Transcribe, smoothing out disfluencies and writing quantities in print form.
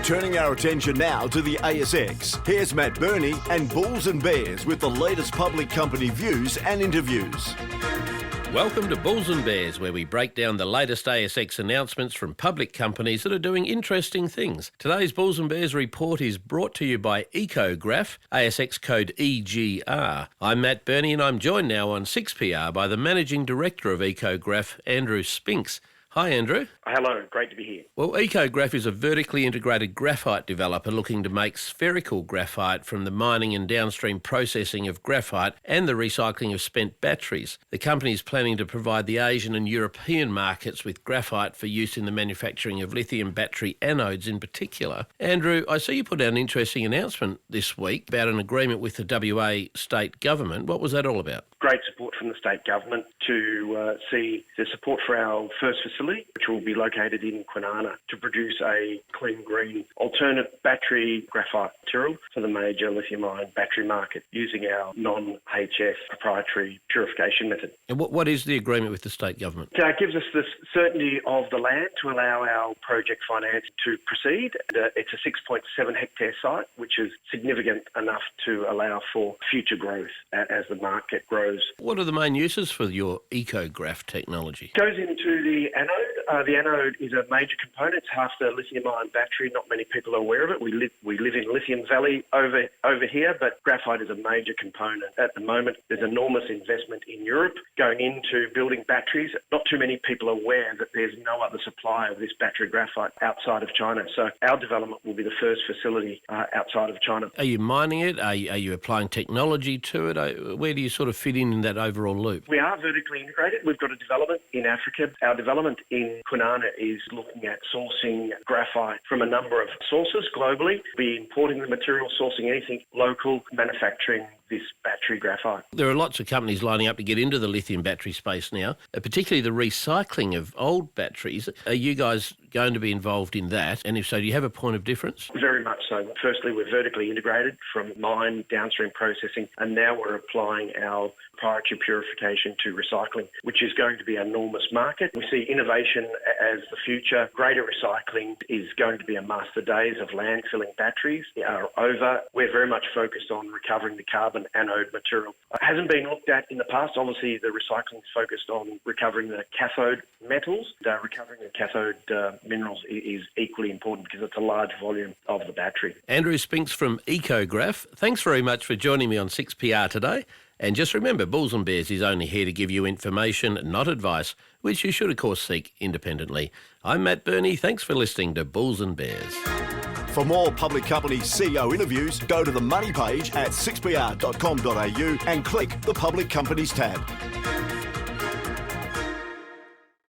Turning our attention now to the ASX, here's Matt Birney and Bulls and Bears with the latest public company views and interviews. Welcome to Bulls and Bears, where we break down the latest ASX announcements from public companies that are doing interesting things. Today's Bulls and Bears report is brought to you by EcoGraf, ASX code EGR. I'm Matt Birney and I'm joined now on 6PR by the Managing Director of EcoGraf, Andrew Spinks. Hi, Andrew. Hello, great to be here. Well, EcoGraf is a vertically integrated graphite developer looking to make spherical graphite from the mining and downstream processing of graphite and the recycling of spent batteries. The company is planning to provide the Asian and European markets with graphite for use in the manufacturing of lithium battery anodes in particular. Andrew, I see you put out an interesting announcement this week about an agreement with the WA state government. What was that all about? Great support from the state government to see the support for our first facility, which will be located in Kwinana, to produce a clean, green, alternate battery graphite material for the major lithium-ion battery market using our non-HF proprietary purification method. And what is the agreement with the state government? It gives us the certainty of the land to allow our project finance to proceed. It's a 6.7 hectare site, which is significant enough to allow for future growth as the market grows. What are the main uses for your EcoGraf technology? It goes into the anode. The anode is a major component. It's half the lithium-ion battery. Not many people are aware of it. We live in Lithium Valley over here, but graphite is a major component. At the moment, there's enormous investment in Europe going into building batteries. Not too many people are aware that there's no other supply of this battery graphite outside of China. So our development will be the first facility outside of China. Are you mining it? Are you applying technology to it? Where do you sort of fit in that overall loop? We are vertically integrated. We've got a development in Africa. Our development in Kwinana is looking at sourcing graphite from a number of sources globally, be importing the material, sourcing anything local, manufacturing this battery graphite. There are lots of companies lining up to get into the lithium battery space now, particularly the recycling of old batteries. Are you guys going to be involved in that? And if so, do you have a point of difference? Very much so. Firstly, we're vertically integrated from mine, downstream processing, and now we're applying our proprietary purification to recycling, which is going to be an enormous market. We see innovation as the future. Greater recycling is going to be a must. The days of landfilling batteries are over. We're very much focused on recovering the carbon anode material. It hasn't been looked at in the past. Obviously, the recycling is focused on recovering the cathode metals. Recovering the cathode minerals is equally important because it's a large volume of the battery. Andrew Spinks from EcoGraf, thanks very much for joining me on 6PR today. And just remember, Bulls and Bears is only here to give you information, not advice, which you should, of course, seek independently. I'm Matt Birney. Thanks for listening to Bulls and Bears. For more public company CEO interviews, go to the Money page at 6pr.com.au and click the Public Companies tab.